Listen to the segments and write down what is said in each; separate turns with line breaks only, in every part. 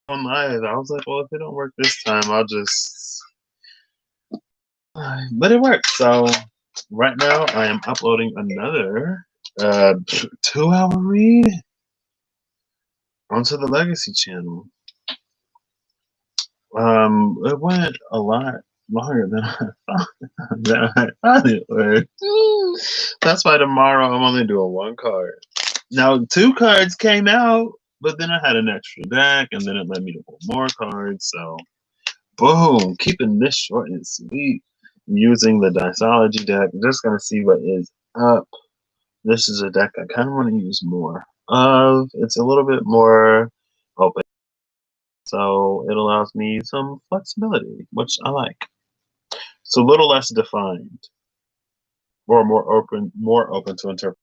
online. I was like, well, if it don't work this time, I'll just. But it worked. So right now, I am uploading another 2 hour read onto the Legacy channel. It went a lot longer than I thought it would. That's why tomorrow I'm only doing one card. Now 2 cards came out, but then I had an extra deck, and then it led me to 4 more cards. So, boom, keeping this short and sweet. Using the Diceology deck, just gonna see what is up. This is a deck I kind of want to use more of. It's a little bit more open, so it allows me some flexibility, which I like. It's a little less defined, or more open to interpret.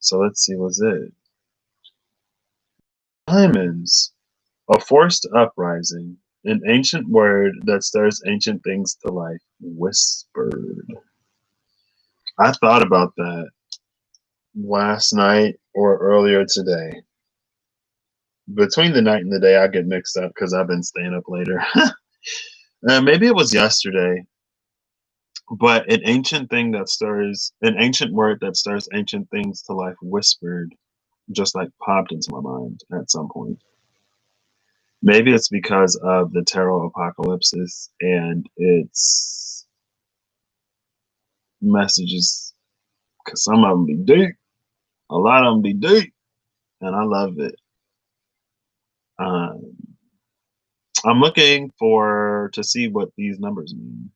So let's see what's it. Diamonds, a forced uprising, an ancient word that stirs ancient things to life. Whispered. I thought about that last night or earlier today. Between the night and the day, I get mixed up because I've been staying up later. Maybe it was yesterday, but an ancient word that stirs ancient things to life, whispered, just like popped into my mind at some point. Maybe it's because of the tarot apocalypses and its messages, because some of them be deep, a lot of them be deep, and I love it. Um, I'm looking to see what these numbers mean.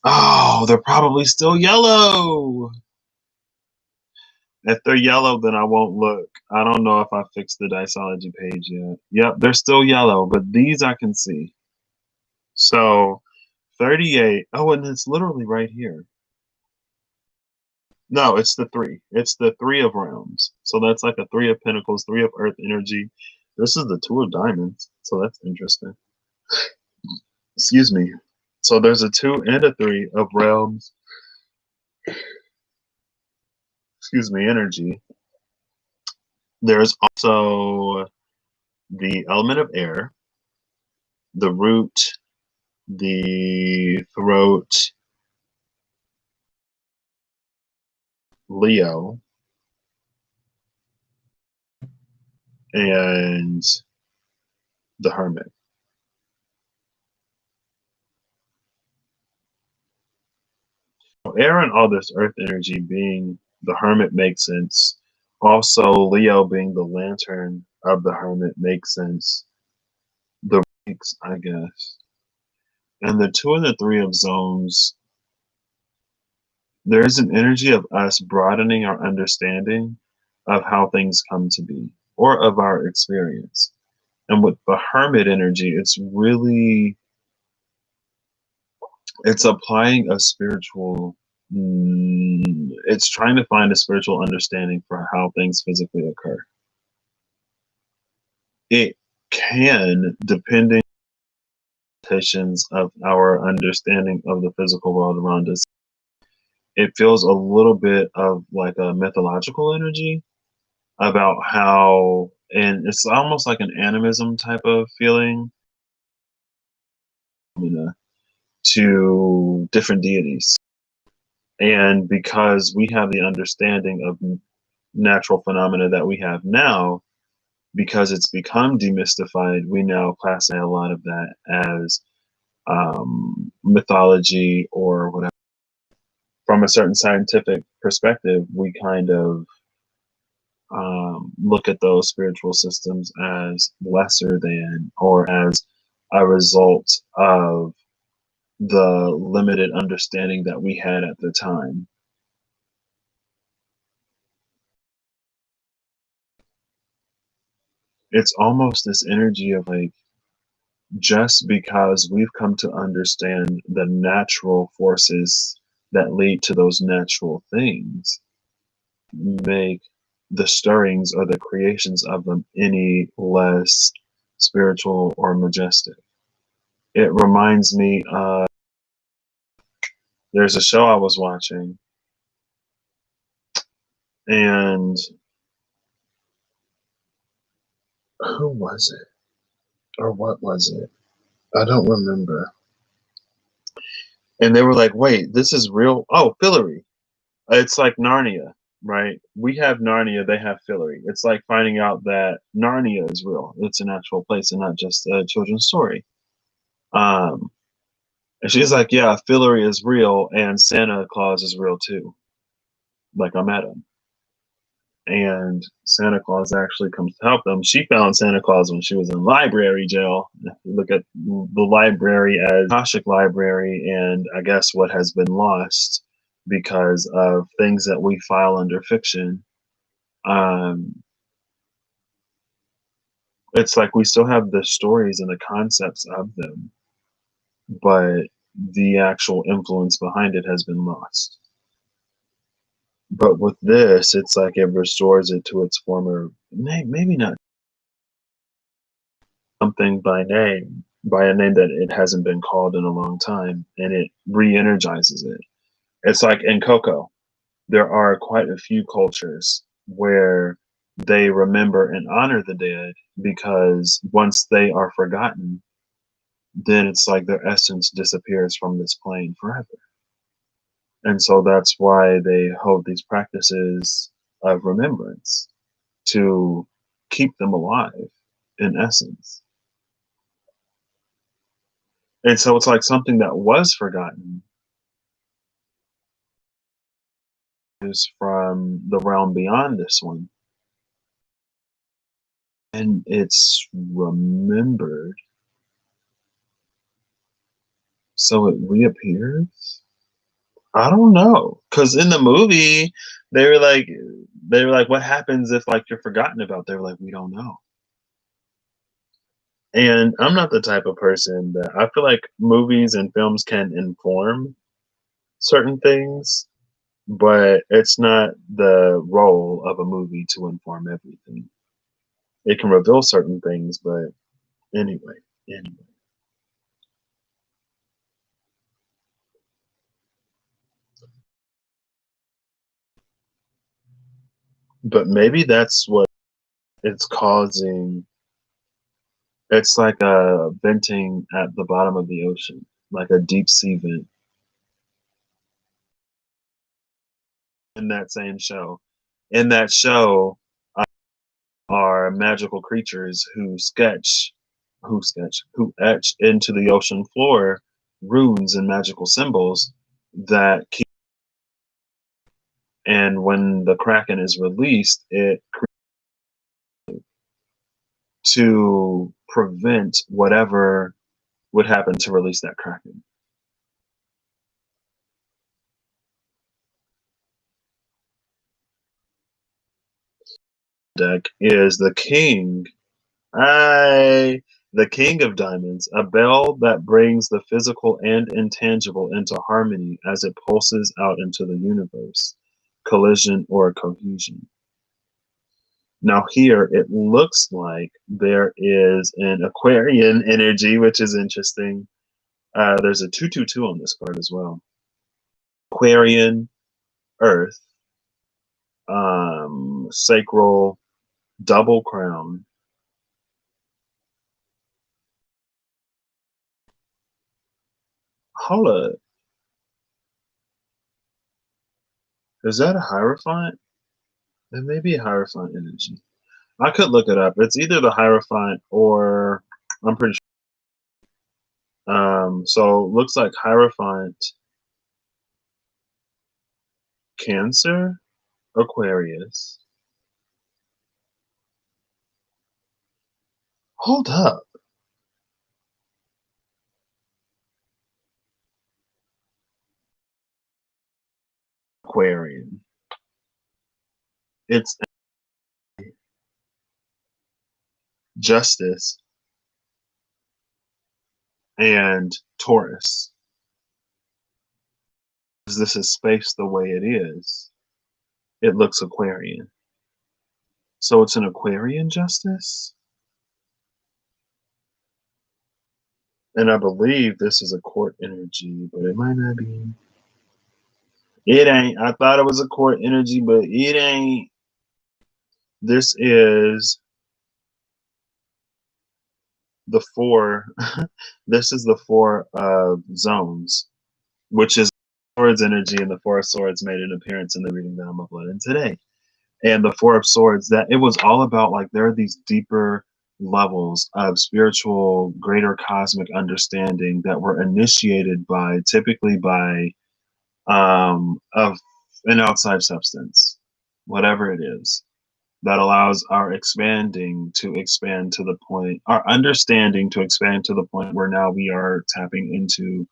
Oh, they're probably still yellow. If they're yellow, then I won't look. I don't know if I fixed the Diceology page yet. Yep, they're still yellow, but these I can see. So 38. Oh, and it's literally right here. No, it's the 3. It's the 3 of realms. So that's like a 3 of pentacles, 3 of earth energy. This is the 2 of diamonds. So that's interesting. Excuse me. So there's a 2 and a 3 of realms. Excuse me, energy. There's also the element of air, the root, the throat, Leo, and the hermit. Air and all this earth energy being the hermit makes sense. Also, Leo being the lantern of the hermit makes sense. The ranks, I guess. And the 2 and the 3 of zones, there's an energy of us broadening our understanding of how things come to be or of our experience. And with the hermit energy, it's applying a spiritual, it's trying to find a spiritual understanding for how things physically occur. It can, depending on limitations of our understanding of the physical world around us, it feels a little bit of like a mythological energy about how, and it's almost like an animism type of feeling, to different deities. And because we have the understanding of natural phenomena that we have now, because it's become demystified, we now classify a lot of that as mythology or whatever. From a certain scientific perspective, we kind of look at those spiritual systems as lesser than, or as a result of the limited understanding that we had at the time. It's almost this energy of like, just because we've come to understand the natural forces that lead to those natural things, make the stirrings or the creations of them any less spiritual or majestic. It reminds me of, there's a show I was watching, and Who was it? Or what was it? I don't remember. And they were like, wait, this is real? Oh, Fillory. It's like Narnia, right? We have Narnia, they have Fillory. It's like finding out that Narnia is real. It's an actual place and not just a children's story. Um, and she's like, yeah, Fillory is real and Santa Claus is real too. Like I met him. And Santa Claus actually comes to help them. She found Santa Claus when she was in library jail. If you look at the library as Akashic library, and I guess what has been lost because of things that we file under fiction. Um, it's like we still have the stories and the concepts of them, but the actual influence behind it has been lost. But with this, it's like it restores it to its former name, maybe not something by a name that it hasn't been called in a long time, and it re-energizes it. It's like in Coco, there are quite a few cultures where they remember and honor the dead because once they are forgotten, then it's like their essence disappears from this plane forever. And so that's why they hold these practices of remembrance to keep them alive in essence. And so it's like something that was forgotten is from the realm beyond this one. And it's remembered. So it reappears? I don't know. Cause in the movie, they were like what happens if like you're forgotten about? They were like, we don't know. And I'm not the type of person that I feel like movies and films can inform certain things, but it's not the role of a movie to inform everything. It can reveal certain things, but anyway, anyway. But maybe that's what it's causing. It's like a venting at the bottom of the ocean, like a deep sea vent in that same show. In that show are magical creatures who etch into the ocean floor runes and magical symbols that keep, and when the Kraken is released, it to prevent whatever would happen to release that Kraken. Deck is the king. I the king of diamonds, a bell that brings the physical and intangible into harmony as it pulses out into the universe, collision or cohesion. Now here it looks like there is an Aquarian energy, which is interesting. There's a 222 on this card as well. Aquarian, Earth, sacral, double crown. Hold up. Is that a Hierophant? It may be a Hierophant energy. I could look it up. It's either the Hierophant or I'm pretty sure. So looks like Hierophant, Cancer, Aquarius. Hold up. Aquarian. It's Justice and Taurus. This is space the way it is. It looks Aquarian. So it's an Aquarian justice? And I believe this is a court energy, but it might not be. It ain't. I thought it was a court energy, but it ain't. This is the four. This is the four zones, which is Swords energy, and the Four of Swords made an appearance in the reading that I'm uploading today. And the Four of Swords, that it was all about, like, there are these deeper levels of spiritual, greater cosmic understanding that were initiated by, typically by, of an outside substance, whatever it is, that allows our expanding to expand to the point, our understanding to expand to the point where now we are tapping into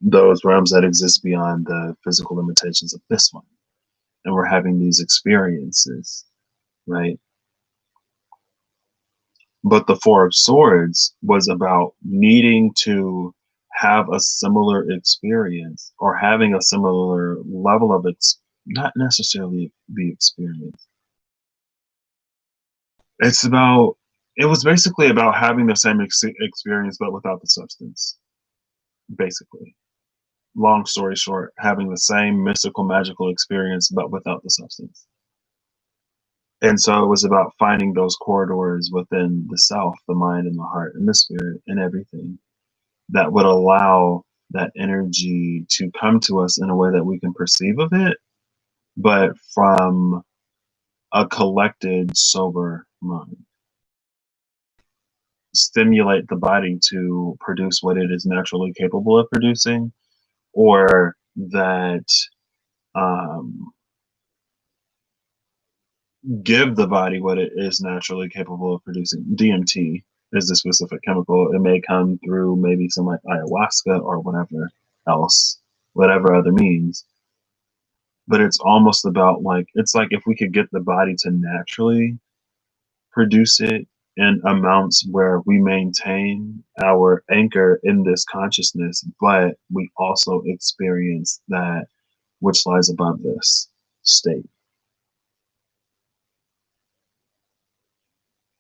those realms that exist beyond the physical limitations of this one. And we're having these experiences, right? But the Four of Swords was about needing to have a similar experience, or having a similar level of it, not necessarily the experience. It's about, it was basically about having the same experience, but without the substance, basically. Long story short, having the same mystical, magical experience, but without the substance. And so it was about finding those corridors within the self, the mind, and the heart, and the spirit, and everything that would allow that energy to come to us in a way that we can perceive of it, but from a collected, sober mind. Stimulate the body to produce what it is naturally capable of producing, or that give the body what it is naturally capable of producing. DMT is the specific chemical. It may come through maybe some like ayahuasca or whatever else, whatever other means. But it's almost about, like, it's like if we could get the body to naturally produce it in amounts where we maintain our anchor in this consciousness, but we also experience that which lies above this state.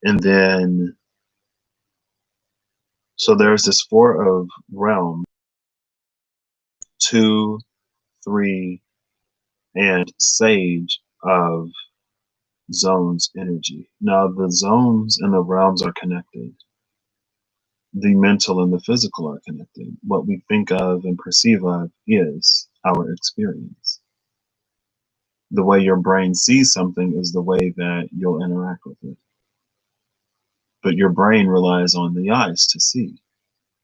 And then, so there's this four of realm, 2, 3, and sage of zones energy. Now the zones and the realms are connected. The mental and the physical are connected. What we think of and perceive of is our experience. The way your brain sees something is the way that you'll interact with it. But your brain relies on the eyes to see.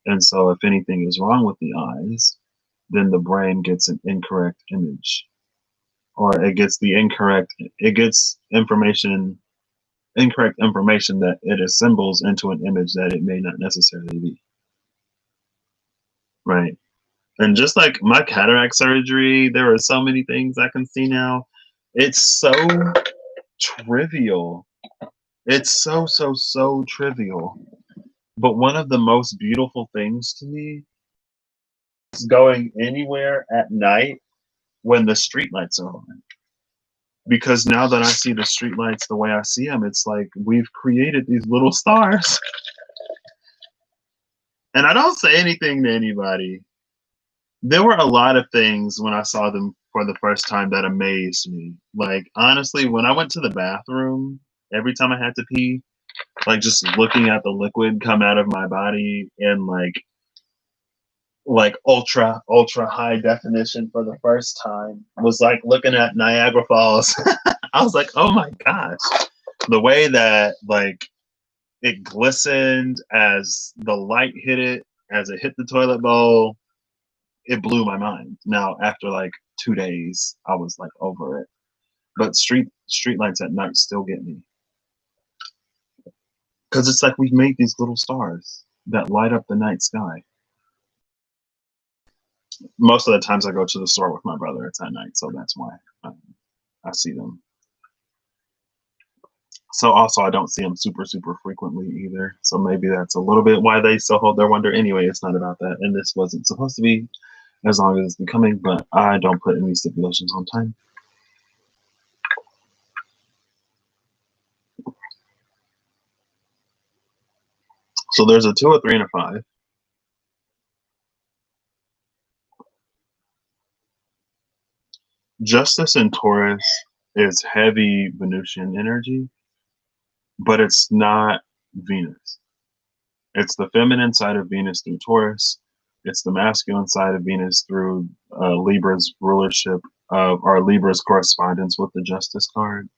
And so if anything is wrong with the eyes, then the brain gets an incorrect image, or it gets incorrect information that it assembles into an image that it may not necessarily be. Right. And just like my cataract surgery, there are so many things I can see now. It's so trivial. It's so trivial. But one of the most beautiful things to me is going anywhere at night when the streetlights are on. Because now that I see the streetlights the way I see them, it's like we've created these little stars. And I don't say anything to anybody. There were a lot of things when I saw them for the first time that amazed me. Like, honestly, when I went to the bathroom, every time I had to pee, like, just looking at the liquid come out of my body in like ultra high definition for the first time was like looking at Niagara Falls. I was like, oh my gosh, the way that, like, it glistened as the light hit it, as it hit the toilet bowl, it blew my mind. Now after like 2 days, I was like over it. But street lights at night still get me, because it's like we've made these little stars that light up the night sky. Most of the times I go to the store with my brother, it's at night, so that's why I see them. So also I don't see them super frequently either, so maybe that's a little bit why they still hold their wonder. Anyway, it's not about that, and this wasn't supposed to be as long as it's becoming, but I don't put any stipulations on time. So there's a 2, a 3, and a 5. Justice in Taurus is heavy Venusian energy, but it's not Venus. It's the feminine side of Venus through Taurus. It's the masculine side of Venus through Libra's rulership of, or Libra's correspondence with the Justice card.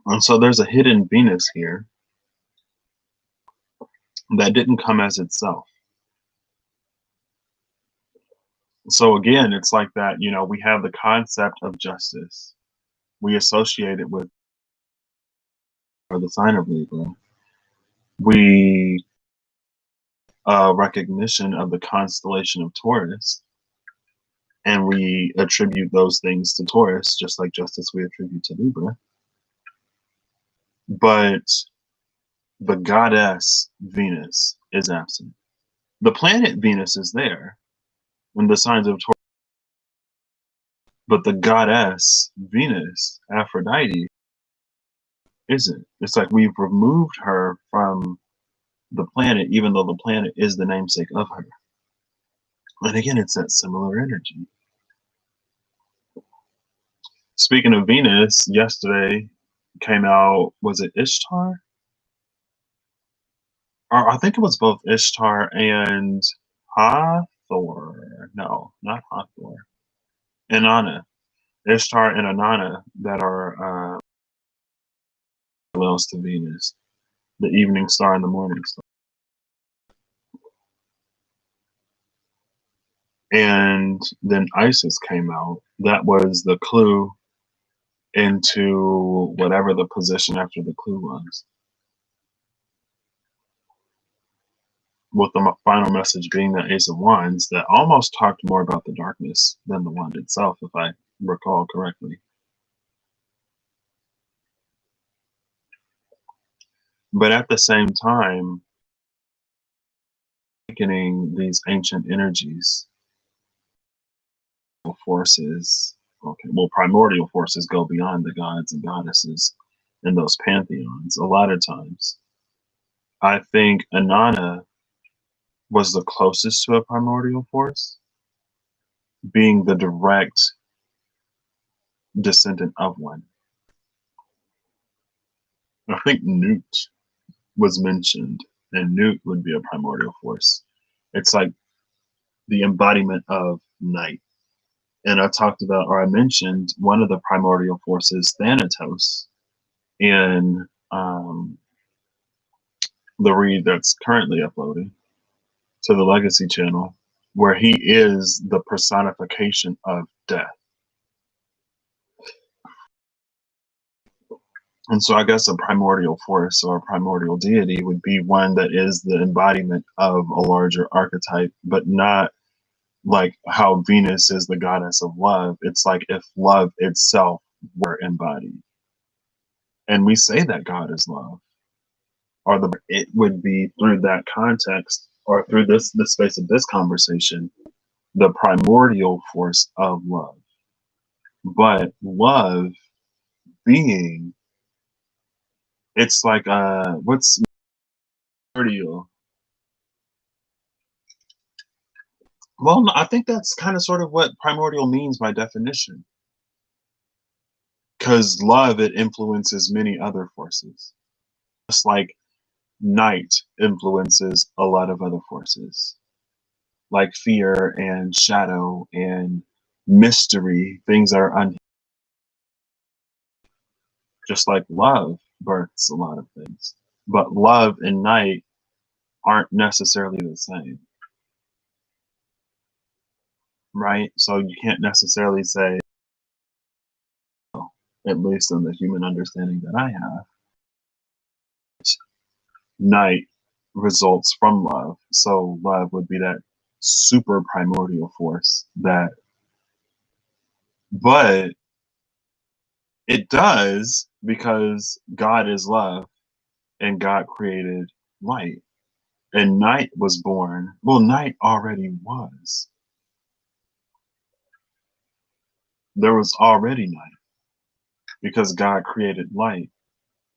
And so there's a hidden Venus here that didn't come as itself. So again, it's like that, you know, we have the concept of justice. We associate it with the sign of Libra. We recognition of the constellation of Taurus, and we attribute those things to Taurus, just like justice we attribute to Libra. But the goddess Venus is absent. The planet Venus is there in the signs of Taurus, but the goddess Venus, Aphrodite, isn't. It's like we've removed her from the planet, even though the planet is the namesake of her. And again, it's that similar energy. Speaking of Venus, yesterday came out, was it Ishtar? Or I think it was both Ishtar and Hathor. No, not Hathor. Inanna. Ishtar and Inanna that are parallels to Venus, the evening star and the morning star. And then Isis came out. That was the clue into whatever the position after the clue was. With the final message being the Ace of Wands that almost talked more about the darkness than the wand itself, if I recall correctly. But at the same time, awakening these ancient energies, forces, okay, well, primordial forces go beyond the gods and goddesses in those pantheons a lot of times. I think Inanna was the closest to a primordial force, being the direct descendant of one. I think Newt was mentioned, and Newt would be a primordial force. It's like the embodiment of night. And I talked about, or I mentioned, one of the primordial forces, Thanatos, in the read that's currently uploaded to the Legacy channel, where he is the personification of death. And so I guess a primordial force or a primordial deity would be one that is the embodiment of a larger archetype, but not like how Venus is the goddess of love. It's like if love itself were embodied. And we say that God is love. Or it would be through that context or through the space of this conversation, the primordial force of love. But love being, it's like what's primordial? Well, no, I think that's kind of sort of what primordial means by definition. Because love, it influences many other forces. Just like night influences a lot of other forces. Like fear and shadow and mystery, things that are just like love births a lot of things. But love and night aren't necessarily the same. Right? So you can't necessarily say, at least in the human understanding that I have, night results from love. So love would be that super primordial force that, but it does because God is love and God created light. And night was born. Well, night already was. There was already night because God created light,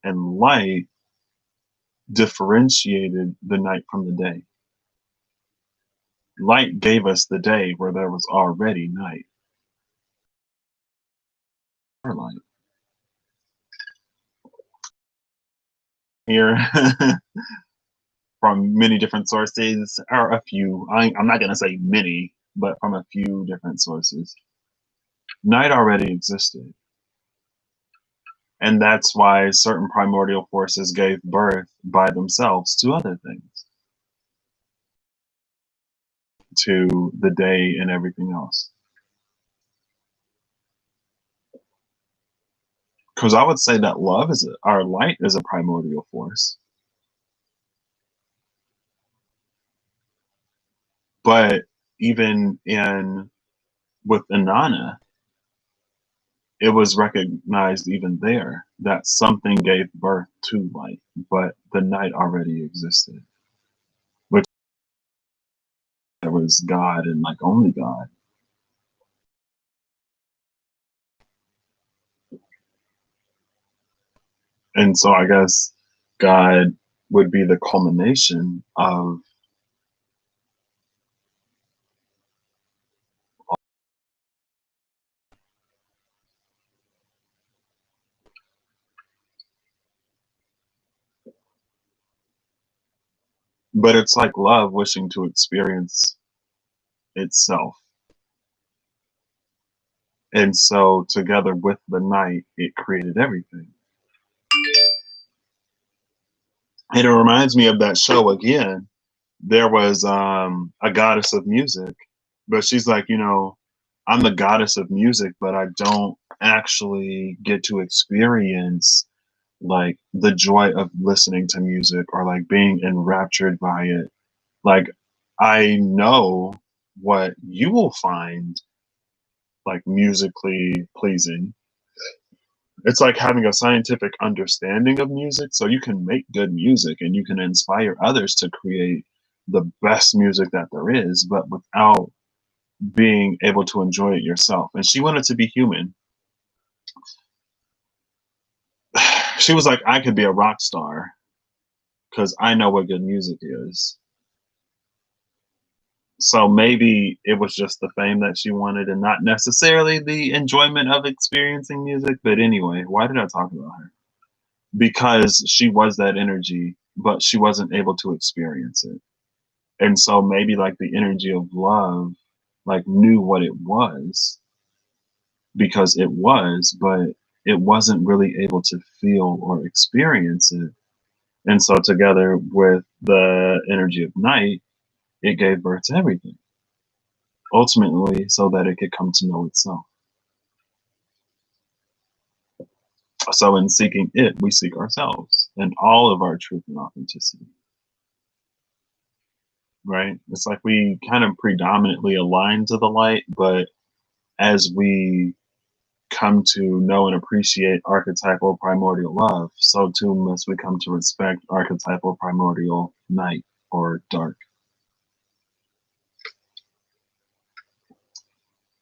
and light differentiated the night from the day. Light gave us the day where there was already night. Light. here from many different sources, or a few. I'm not going to say many, but from a few different sources. Night already existed. And that's why certain primordial forces gave birth by themselves to other things, to the day and everything else. Because I would say that love is our light is a primordial force. But even in with Inanna, it was recognized even there that something gave birth to light, but the night already existed, which there was God and like only God. And so I guess God would be the culmination of, but it's like love wishing to experience itself. And so together with the night, it created everything. And it reminds me of that show again. There was a goddess of music, but she's like, I'm the goddess of music, but I don't actually get to experience like the joy of listening to music or like being enraptured by it. Like, I know what you will find like musically pleasing. It's like having a scientific understanding of music so you can make good music and you can inspire others to create the best music that there is, but without being able to enjoy it yourself. And she wanted to be human. She was like, I could be a rock star because I know what good music is. So maybe it was just the fame that she wanted and not necessarily the enjoyment of experiencing music. But anyway, why did I talk about her? Because she was that energy, but she wasn't able to experience it. And so maybe like the energy of love, like knew what it was because it was, but it wasn't really able to feel or experience it. And so together with the energy of night, it gave birth to everything, ultimately so that it could come to know itself. So in seeking it, we seek ourselves and all of our truth and authenticity. Right? It's like we kind of predominantly align to the light, but as we come to know and appreciate archetypal primordial love, so too must we come to respect archetypal primordial night or dark.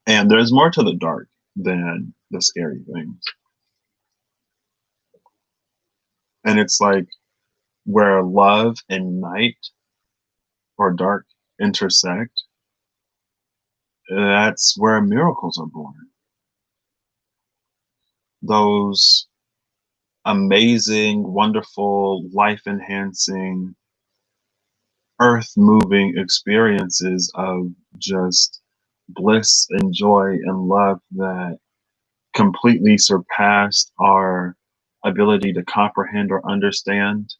And there's more to the dark than the scary things. And it's like where love and night or dark intersect, that's where miracles are born. Those amazing, wonderful, life enhancing, earth moving experiences of just bliss and joy and love that completely surpassed our ability to comprehend or understand.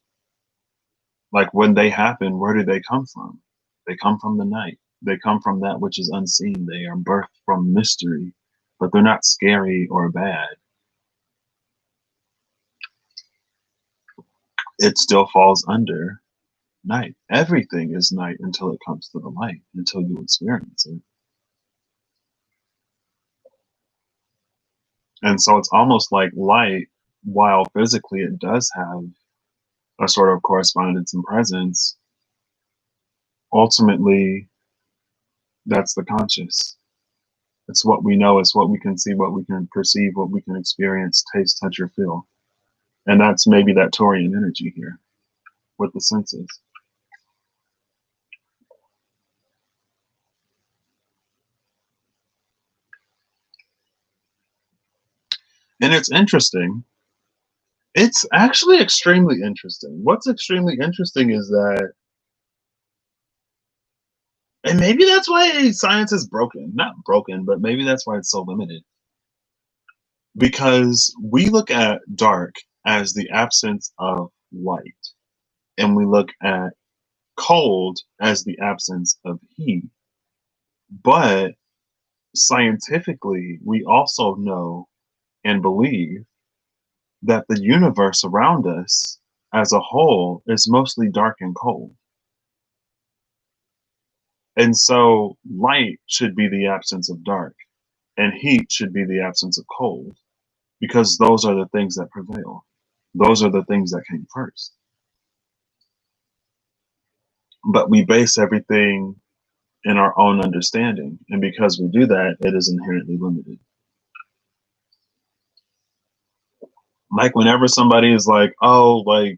Like when they happen, where do they come from? They come from the night. They come from that which is unseen. They are birthed from mystery, but they're not scary or bad. It still falls under night. Everything is night until it comes to the light, until you experience it. And so it's almost like light, while physically it does have a sort of correspondence and presence, ultimately that's the conscious. It's what we know, it's what we can see, what we can perceive, what we can experience, taste, touch, or feel. And that's maybe that Taurian energy here with the senses. And it's interesting It's actually extremely interesting. What's extremely interesting is that, and maybe that's why science is broken. Not broken, but maybe that's why it's so limited. Because we look at dark as the absence of light, and we look at cold as the absence of heat. But scientifically, we also know and believe that the universe around us as a whole is mostly dark and cold. And so light should be the absence of dark, and heat should be the absence of cold, because those are the things that prevail. Those are the things that came first. But we base everything in our own understanding. And because we do that, it is inherently limited. Like whenever somebody is like, oh, like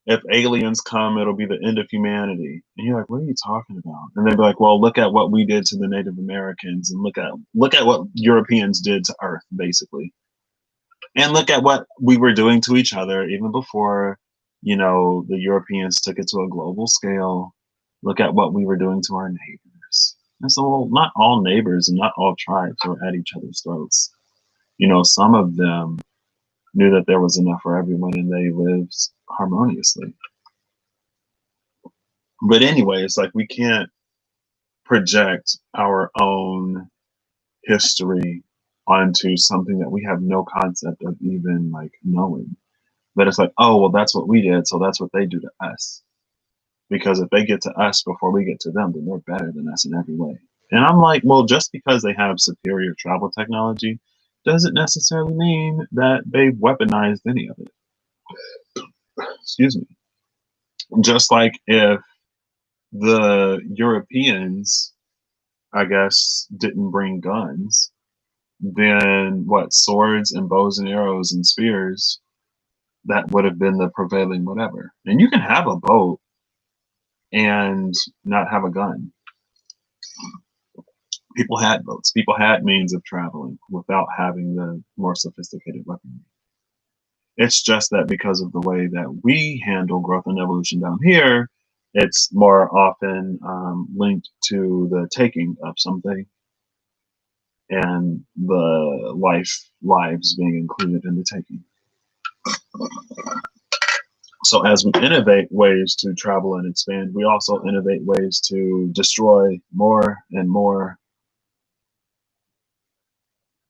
if aliens come, it'll be the end of humanity. And you're like, what are you talking about? And they'd be like, well, look at what we did to the Native Americans, and look at what Europeans did to Earth, basically. And look at what we were doing to each other even before, the Europeans took it to a global scale. Look at what we were doing to our neighbors. And so, well, not all neighbors and not all tribes were at each other's throats. Some of them knew that there was enough for everyone and they lived harmoniously. But anyway, it's like we can't project our own history onto something that we have no concept of even like knowing. But it's like, oh, well, that's what we did, so that's what they do to us. Because if they get to us before we get to them, then they're better than us in every way. And I'm like, well, just because they have superior travel technology doesn't necessarily mean that they've weaponized any of it. Excuse me. Just like if the Europeans, I guess, didn't bring guns, then what, swords and bows and arrows and spears, that would have been the prevailing whatever. And you can have a boat and not have a gun. People had boats. People had means of traveling without having the more sophisticated weaponry. It's just that because of the way that we handle growth and evolution down here, it's more often linked to the taking of something and the lives being included in the taking. So as we innovate ways to travel and expand, we also innovate ways to destroy more and more.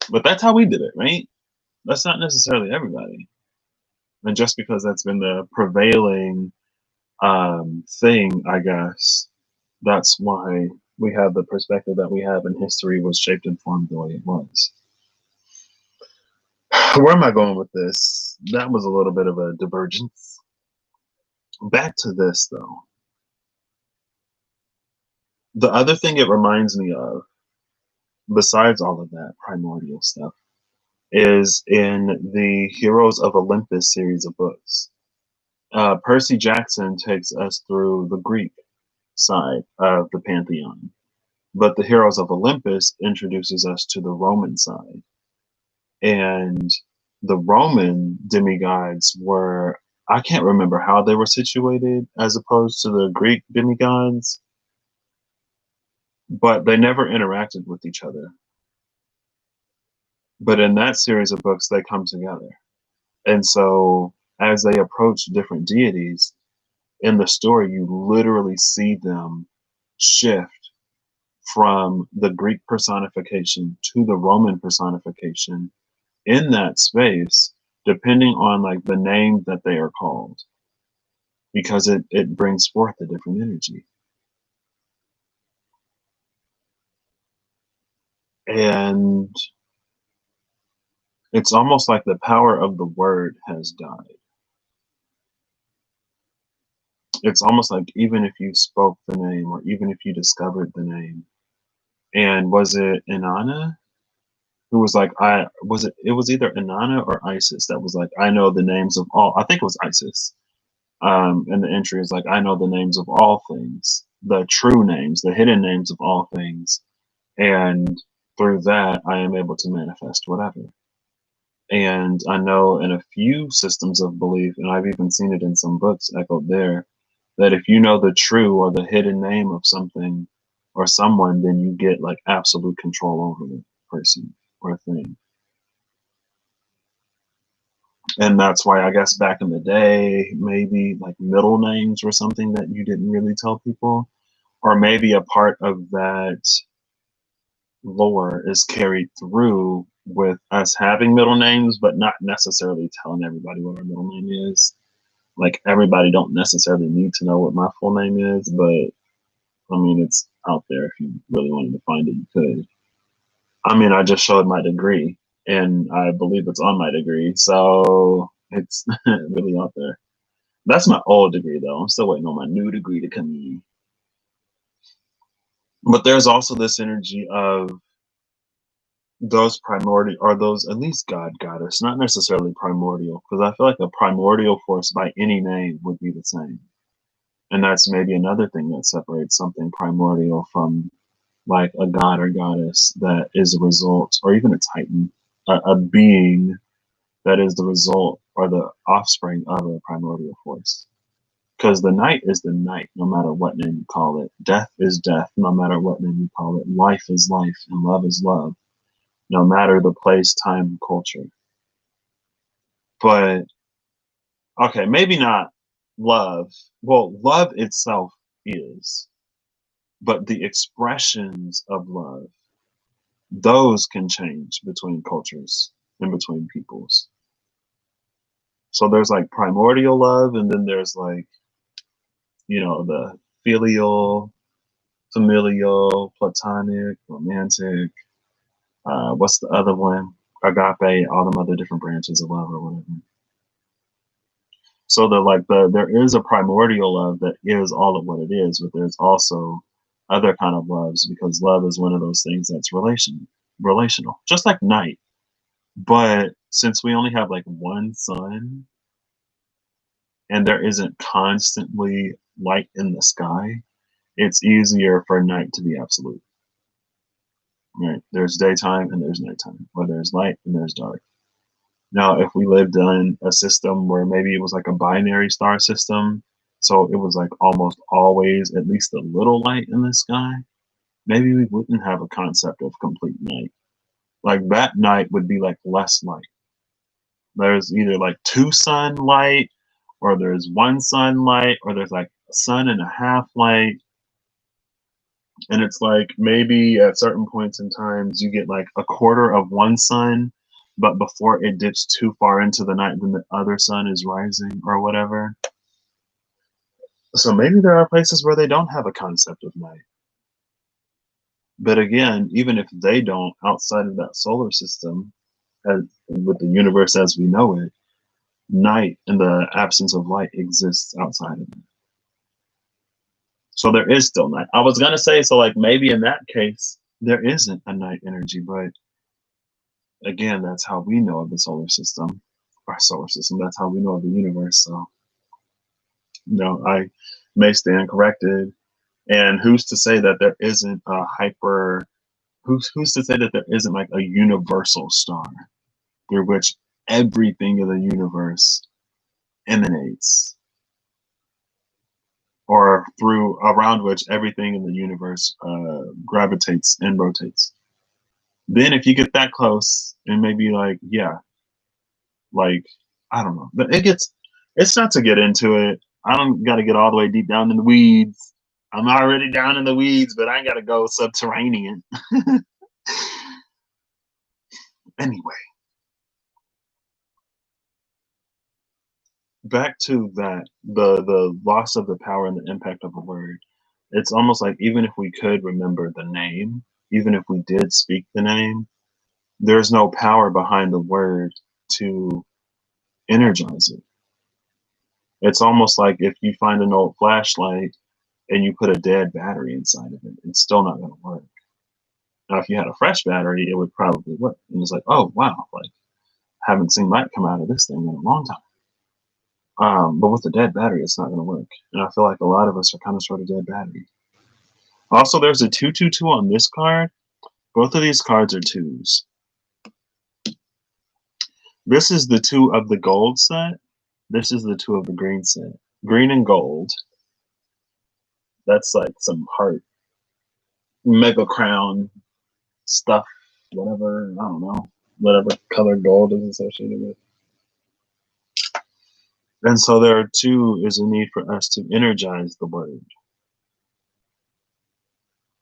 But that's how we did it, right? That's not necessarily everybody. And just because that's been the prevailing thing, I guess, that's why we have the perspective that we have, and history was shaped and formed the way it was. Where am I going with this? That was a little bit of a divergence. Back to this, though. The other thing it reminds me of, besides all of that primordial stuff, is in the Heroes of Olympus series of books. Percy Jackson takes us through the Greek side of the pantheon, but the Heroes of Olympus introduces us to the Roman side. And the Roman demigods were, I can't remember how they were situated as opposed to the Greek demigods, but they never interacted with each other. But in that series of books, they come together. And so as they approach different deities in the story, you literally see them shift from the Greek personification to the Roman personification in that space, depending on like the name that they are called, because it brings forth a different energy. And it's almost like the power of the word has died. It's almost like even if you spoke the name, or even if you discovered the name, and was it Inanna who was like, it was either Inanna or Isis that was like, I know the names of all, I think it was Isis. And the entry is like, I know the names of all things, the true names, the hidden names of all things. And through that, I am able to manifest whatever. And I know in a few systems of belief, and I've even seen it in some books echoed there, that if you know the true or the hidden name of something or someone, then you get like absolute control over the person or thing. And that's why I guess back in the day, maybe like middle names were something that you didn't really tell people, or maybe a part of that lore is carried through with us having middle names, but not necessarily telling everybody what our middle name is. Like everybody don't necessarily need to know what my full name is, but I mean it's out there. If you really wanted to find it, you could. I mean, I just showed my degree, and I believe it's on my degree, so it's really out there. That's my old degree, though. I'm still waiting on my new degree to come in. But there's also this energy of those primordial, or those at least God goddess, not necessarily primordial, because I feel like a primordial force by any name would be the same. And that's maybe another thing that separates something primordial from like a god or goddess that is a result, or even a titan, a being that is the result or the offspring of a primordial force. Because the night is the night, no matter what name you call it. Death is death, no matter what name you call it. Life is life, and love is love, no matter the place, time, and culture. But, okay, maybe not love. Well, love itself is, but the expressions of love, those can change between cultures and between peoples. So there's like primordial love, and then there's like, the filial, familial, platonic, romantic. What's the other one? Agape, all them other different branches of love or whatever. So there is a primordial love that is all of what it is, but there's also other kind of loves, because love is one of those things that's relational, just like night. But since we only have like one sun and there isn't constantly light in the sky, it's easier for night to be absolute. Right? There's daytime and there's nighttime, or there's light and there's dark. Now, if we lived in a system where maybe it was like a binary star system, so it was like almost always at least a little light in the sky, maybe we wouldn't have a concept of complete night. Like that night would be like less light. There's either like two sunlight, or there's one sunlight, or there's like a sun and a half light. And it's like maybe at certain points in times you get like a quarter of one sun, but before it dips too far into the night, then the other sun is rising or whatever. So maybe there are places where they don't have a concept of night. But again, even if they don't, outside of that solar system, as, with the universe as we know it, night and the absence of light exists outside of it. So there is still night. I was gonna say, so like maybe in that case, there isn't a night energy, but again, that's how we know of the solar system, our solar system. That's how we know of the universe. So, I may stand corrected. And who's to say that there isn't a hyper? Who's to say that there isn't like a universal star through which everything in the universe emanates, or through around which everything in the universe gravitates and rotates? Then, if you get that close, and maybe like, yeah, like, I don't know, but it's not to get into it. I don't got to get all the way deep down in the weeds. I'm already down in the weeds, but I ain't got to go subterranean. Anyway, back to that, the loss of the power and the impact of a word. It's almost like even if we could remember the name, even if we did speak the name, there's no power behind the word to energize it. It's almost like if you find an old flashlight and you put a dead battery inside of it, it's still not going to work. Now, if you had a fresh battery, it would probably work. And it's like, oh, wow, like, haven't seen light come out of this thing in a long time. But with a dead battery, it's not going to work. And I feel like a lot of us are kind of sort of dead battery. Also, there's a 222 on this card. Both of these cards are twos. This is the 2 of the gold set. This is the 2 of the green set. Green and gold. That's like some heart, mega crown stuff, whatever. I don't know. Whatever color gold is associated with. And so there are 2 is a need for us to energize the word.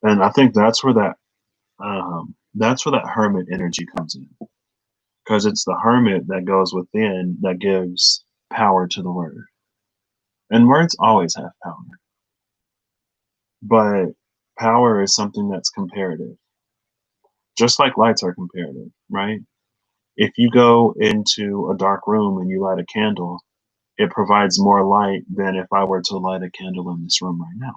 And I think that's where that hermit energy comes in. Because it's the hermit that goes within that gives power to the word. And words always have power. But power is something that's comparative. Just like lights are comparative, right? If you go into a dark room and you light a candle, it provides more light than if I were to light a candle in this room right now.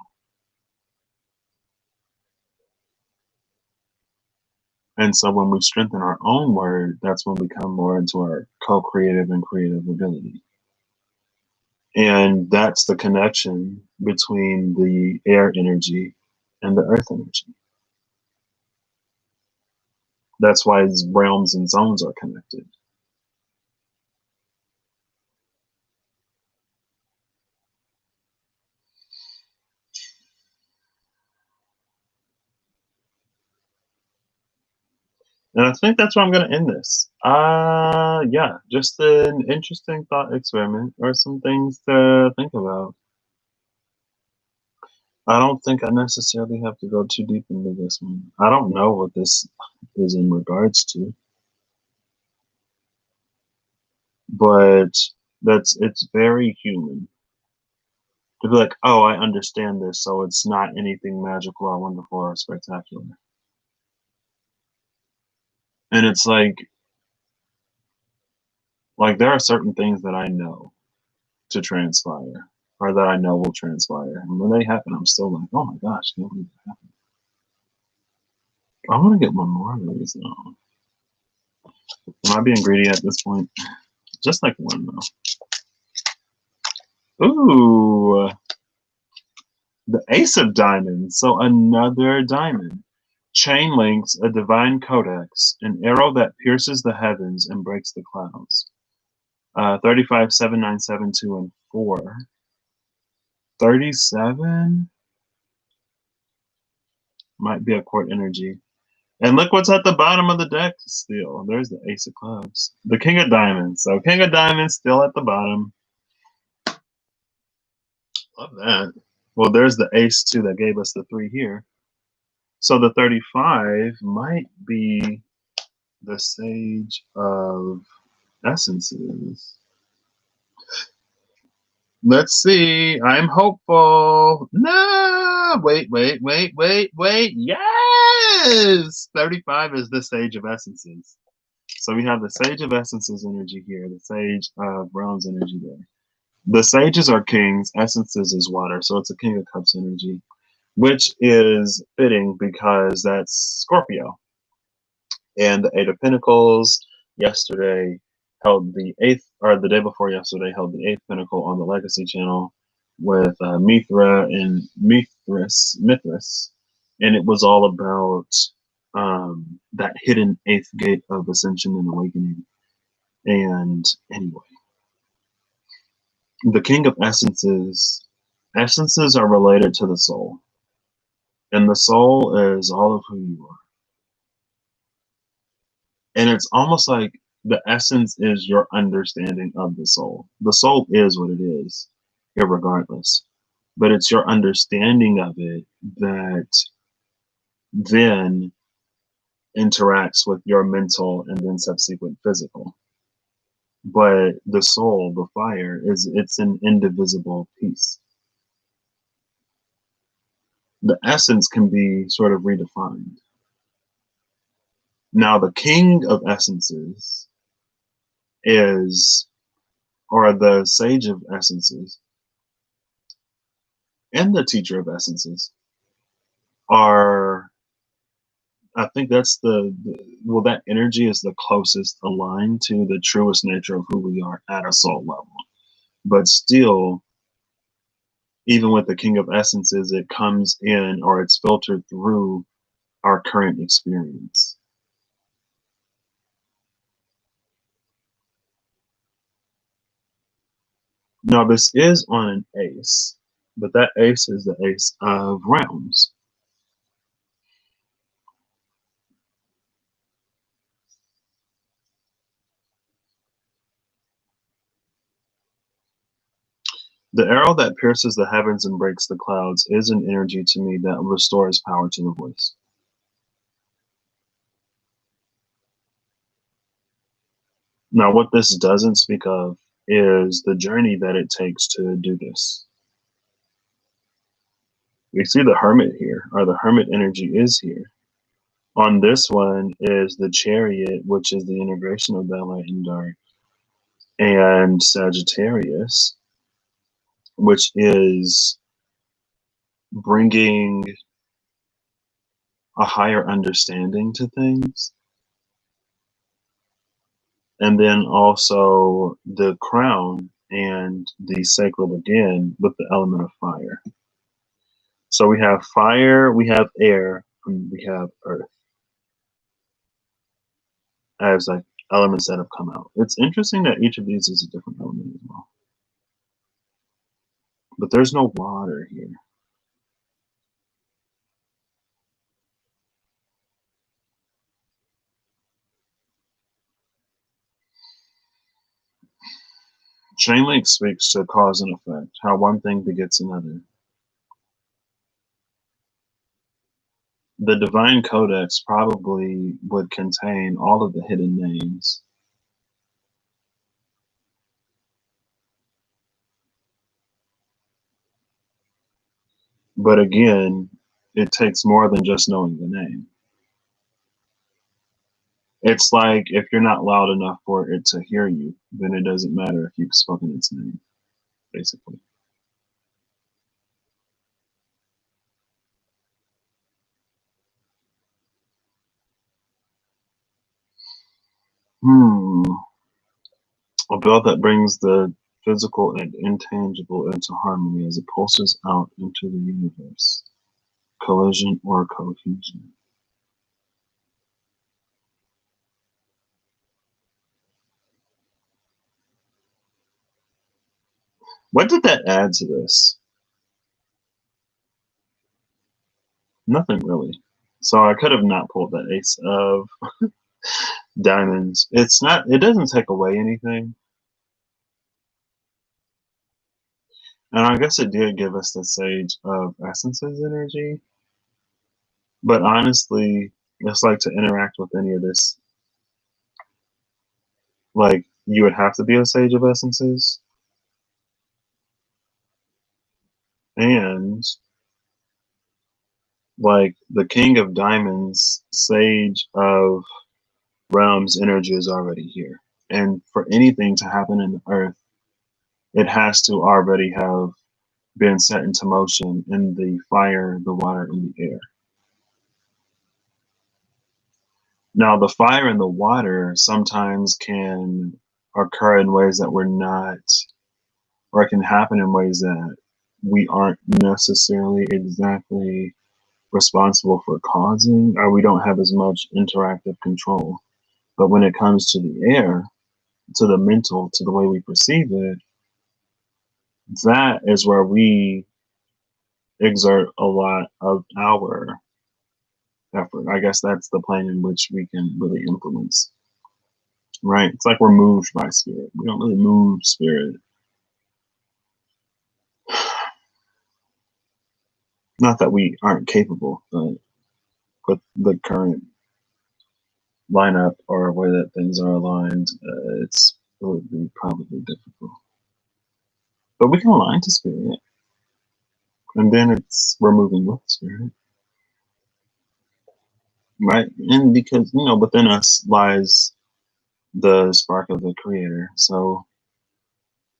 And so when we strengthen our own word, that's when we come more into our co-creative and creative ability. And that's the connection between the air energy and the earth energy. That's why these realms and zones are connected. And I think that's where I'm going to end this. Yeah, just an interesting thought experiment or some things to think about. I don't think I necessarily have to go too deep into this one. I don't know what this is in regards to, but it's very human to be like, oh, I understand this, so it's not anything magical or wonderful or spectacular. And it's like there are certain things that I know to transpire or that I know will transpire. And when they happen, I'm still like, oh my gosh, can't believe that happened. I want to get one more of these though. Am I being greedy at this point? Just like one though. Ooh, the Ace of Diamonds. So another diamond. Chain links, a divine codex, an arrow that pierces the heavens and breaks the clouds. 35, 7, 9, 7, 2, and 4. 37 might be a court energy. And look what's at the bottom of the deck still. There's the Ace of Clubs. The King of Diamonds. So King of Diamonds still at the bottom. Love that. Well, there's the Ace too that gave us the 3 here. So the 35 might be the Sage of Essences. Let's see. I'm hopeful. No, wait. Yes! 35 is the Sage of Essences. So we have the Sage of Essences energy here, the Sage of Realms energy there. The Sages are kings, Essences is water, so it's a King of Cups energy, which is fitting because that's Scorpio. And the Eight of Pentacles yesterday held the 8th, or the day before yesterday held the 8th Pentacle on the Legacy channel with Mithra and Mithras, and it was all about that hidden 8th gate of ascension and awakening. And anyway, the King of Essences, essences are related to the soul, and the soul is all of who you are. And it's almost like the essence is your understanding of the soul. The soul is what it is, irregardless. But it's your understanding of it that then interacts with your mental and then subsequent physical. But the soul, the fire, it's an indivisible piece. The essence can be sort of redefined. Now, the King of Essences is, or the Sage of Essences, and the Teacher of Essences are, I think that's well, that energy is the closest aligned to the truest nature of who we are at a soul level. But still, even with the King of Essences, it comes in or it's filtered through our current experience. Now this is on an ace, but that ace is the ace of realms. The arrow that pierces the heavens and breaks the clouds is an energy to me that restores power to the voice. Now, what this doesn't speak of is the journey that it takes to do this. We see the hermit here, or the hermit energy is here. On this one is the chariot, which is the integration of that light and dark, and Sagittarius, which is bringing a higher understanding to things. And then also the crown and the sacred again with the element of fire. So we have fire, we have air, and we have earth as like elements that have come out. It's interesting that each of these is a different element as well. But there's no water here. Chain link speaks to cause and effect, how one thing begets another. The divine codex probably would contain all of the hidden names. But again, it takes more than just knowing the name. It's like if you're not loud enough for it to hear you, then it doesn't matter if you've spoken its name, basically. Hmm. A bell that brings the physical and intangible into harmony as it pulses out into the universe. Collision or cohesion. What did that add to this? Nothing really. So I could have not pulled that ace of diamonds. It's not, it doesn't take away anything. And I guess it did give us the Sage of Essences energy. But honestly, it's like to interact with any of this. Like, you would have to be a Sage of Essences. And, like, the King of Diamonds, Sage of Realms energy is already here. And for anything to happen in the earth, it has to already have been set into motion in the fire, the water, and the air. Now, the fire and the water sometimes can occur in ways that we're not, or it can happen in ways that we aren't necessarily exactly responsible for causing, or we don't have as much interactive control. But when it comes to the air, to the mental, to the way we perceive it, that is where we exert a lot of our effort. I guess that's the plane in which we can really influence. Right? It's like we're moved by spirit. We don't really move spirit. Not that we aren't capable, but with the current lineup or way that things are aligned, it would be probably difficult. But we can align to spirit, and then we're moving with spirit, right? And because within us lies the spark of the creator, so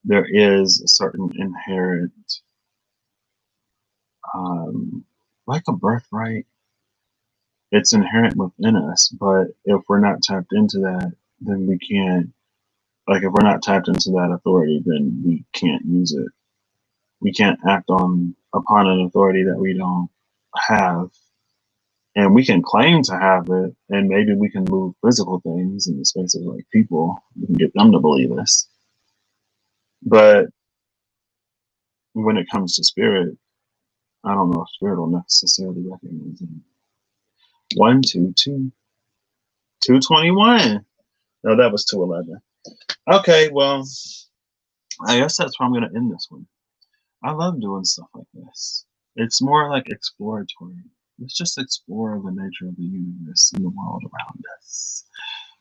there is a certain inherent, like a birthright. It's inherent within us, but if we're not tapped into that, then we can't. Like if we're not tapped into that authority, then we can't use it. We can't act on upon an authority that we don't have, and we can claim to have it, and maybe we can move physical things in the space of like people. We can get them to believe us, but when it comes to spirit, I don't know if spirit will necessarily recognize it. 122 221. No, that was 211. Okay, well, I guess that's where I'm gonna end this one. I love doing stuff like this. It's more like exploratory. Let's just explore the nature of the universe and the world around us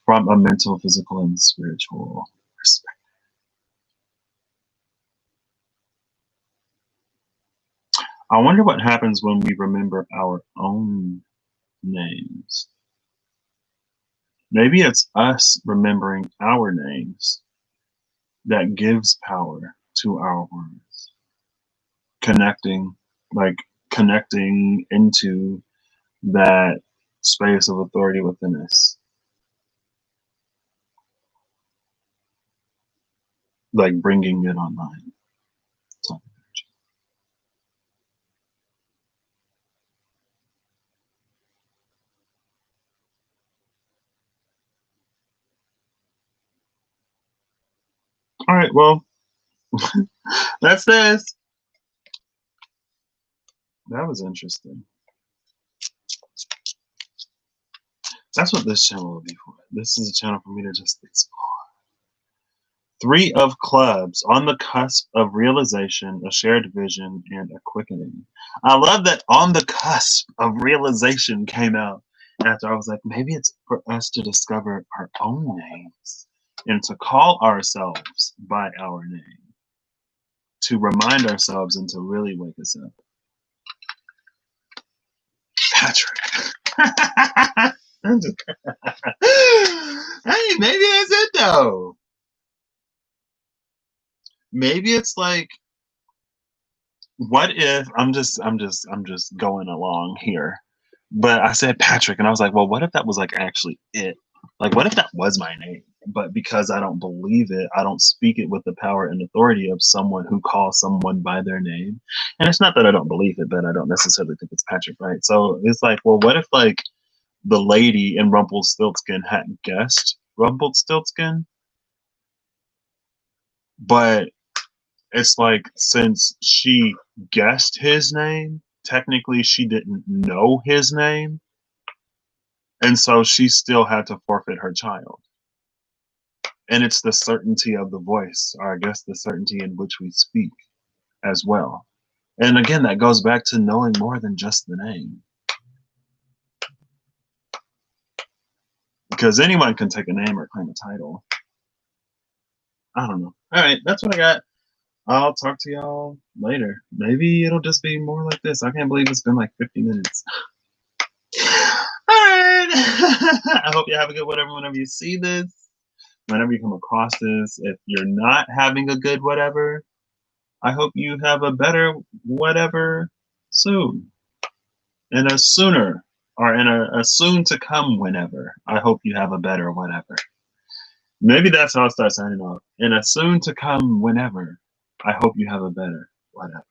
from a mental, physical, and spiritual perspective. I wonder what happens when we remember our own names. Maybe it's us remembering our names that gives power to our words. Connecting, like connecting into that space of authority within us. Like bringing it online. So, all right, well, that's this. That was interesting. That's what this channel will be for. This is a channel for me to just explore. 3 of clubs, on the cusp of realization, a shared vision, and a quickening. I love that on the cusp of realization came out after I was like, maybe it's for us to discover our own names and to call ourselves by our name, to remind ourselves and to really wake us up. Patrick. Hey, maybe that's it though. Maybe it's like, what if I'm just going along here, but I said Patrick and I was like, well, what if that was like actually it? Like, what if that was my name? But because I don't believe it, I don't speak it with the power and authority of someone who calls someone by their name. And it's not that I don't believe it, but I don't necessarily think it's Patrick, right? So it's like, well, what if like the lady in Rumpelstiltskin hadn't guessed Rumpelstiltskin, but it's like since she guessed his name, technically she didn't know his name, and so she still had to forfeit her child. And it's the certainty of the voice, or I guess the certainty in which we speak as well. And again, that goes back to knowing more than just the name. Because anyone can take a name or claim a title. I don't know. All right, that's what I got. I'll talk to y'all later. Maybe it'll just be more like this. I can't believe it's been like 50 minutes. All right. I hope you have a good whatever whenever you see this. Whenever you come across this, if you're not having a good whatever, I hope you have a better whatever soon. And a sooner, or in a soon to come whenever. I hope you have a better whatever. Maybe that's how I'll start signing off. In a soon to come whenever, I hope you have a better whatever.